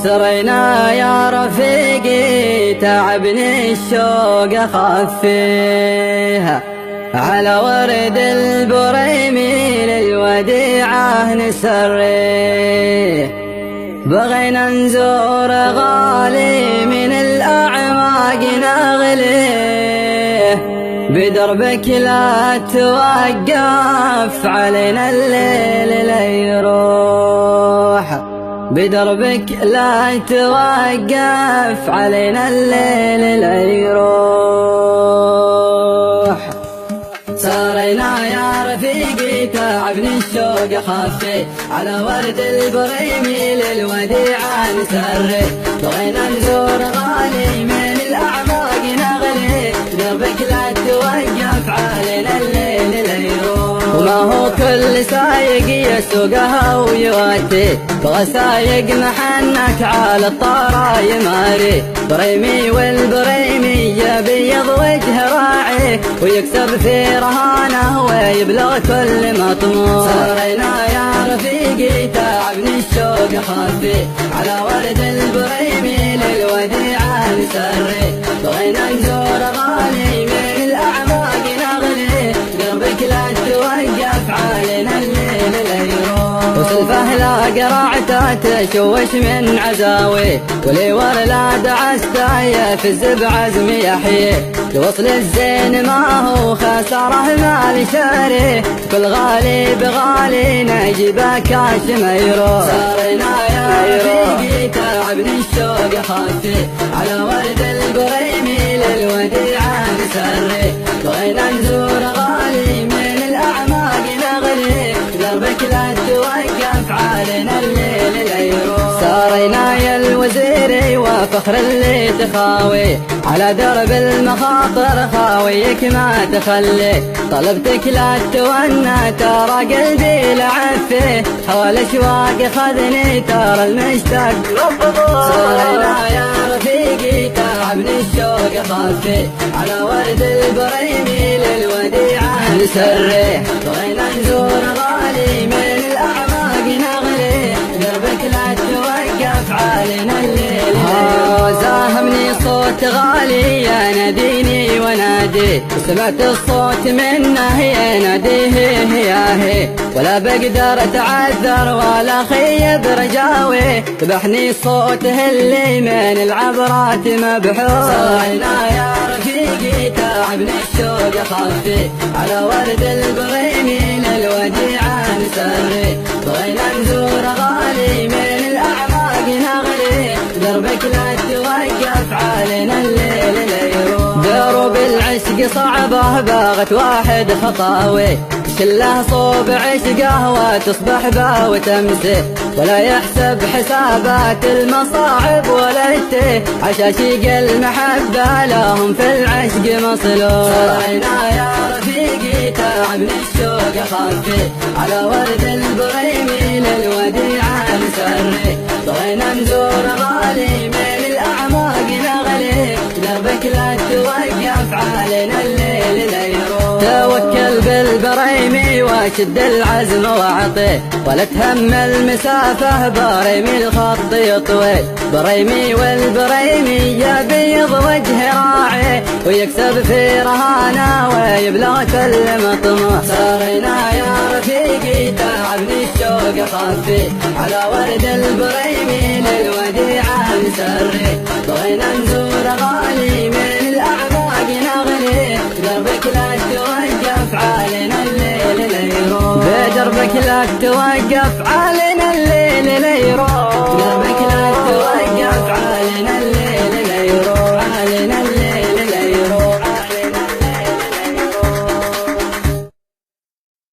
سرينا يا رفيقي تعبني الشوق أخفيها على ورد البريمي للوديعة نسريه. بغينا نزور غالي من الأعماق نغليه، بدربك لا توقف علينا الليل لا يروح، بدربك لا توقف علينا الليل لا يروح. سارينا يا رفيقي تعبني الشوق خفي على ورد البريمي للوديعة نسري. بغينا نزور غالي من الأعماق نغلي، دربك لا توقف علينا الليل لا يروح. وما هو كل سايق يسوقها ويودي، بغى سايق محنك على الطارة يماري. بريمي والبريمي يبيض وجه راعي، ويكسب في رهانه ويبلغ كل مطموح. سارينا يا رفيقي تعبني الشوق خفي على ورد البريمي للوديعة نسري. بغينا نزور غالي من الأعماق نغلي، دربك لا توقف علينا الليل لا يروح. وسلفه لا قرعته تشوش من عزاوي، ولي ورلاد عستايا في الزب عزمي يحيي. لوصل الزين ما هو خساره مال شاري، كل غالي بغالي نجيبه كاش ما يروح. سارينا يا رفيقي تعبني الشوق خفي على ورد البريمي للوديعة نسري. بغينا نزور غالي من الأعماق نغلي، دربك لا توقف علينا الليل لا يروح. سارينا يا الوزيري وفخر اللي تخاوي على درب المخاطر خاويك ما تخلي. طلبتك لا تتونى ترى قلبي لعفي، هوى الاشواق خذني ترى المشتاق. سارينا يا رفيقي تعبني الشوق خفي على ورد البريمي للوديعة نسري. بغينا نزور غالي من الأعماق نغلي، دربك لا توقف علينا الليل. زاهمني صوت غالي يناديني ونادي، وسمعت الصوت منه يناديه ياهي. ولا بقدر اتعذر ولا خيب رجاوي، ذبحني صوته اللي من العبرات مبحور. سارينا يا رفيقي تعبني الشوق خفي على ورد البريمي للوديعة نسري. بغينا نزور غالي من الأعماق نغلي، دربك لا توقف علينا الليل لا يروح. دروب العشق صعبة باغت واحد خطاوي، شله صوب عشقه وتصبح به وتمسي. ولا يحسب حسابات المصاعب ولا يتيه، عشاشيق المحبة لهم في العشق مصلوب. سارينا يا رفيقي تعبني الشوق خفي على ورد البريمي للوديعة نسري. بغينا نزور غالي من الأعماق نغلي، دربك لا توقف علينا الليل لا يروح. توكل بالبريمي وشد العزم واعطيه، ولا تهم المسافة بريمي الخط يطوي. بريمي والبريمي يبيض وجه راعي، ويكسب في رهانه ويبلغ كل مطموح. سارينا يا رفيقي تعبني الشوق خفي على ورد البريمي للوديعة نسري. بغينا نزور غالي من الأعماق نغلي، دربك لا توقف علينا الليل لا يروح. بدربك لا توقف علينا الليل لا يروح. دربك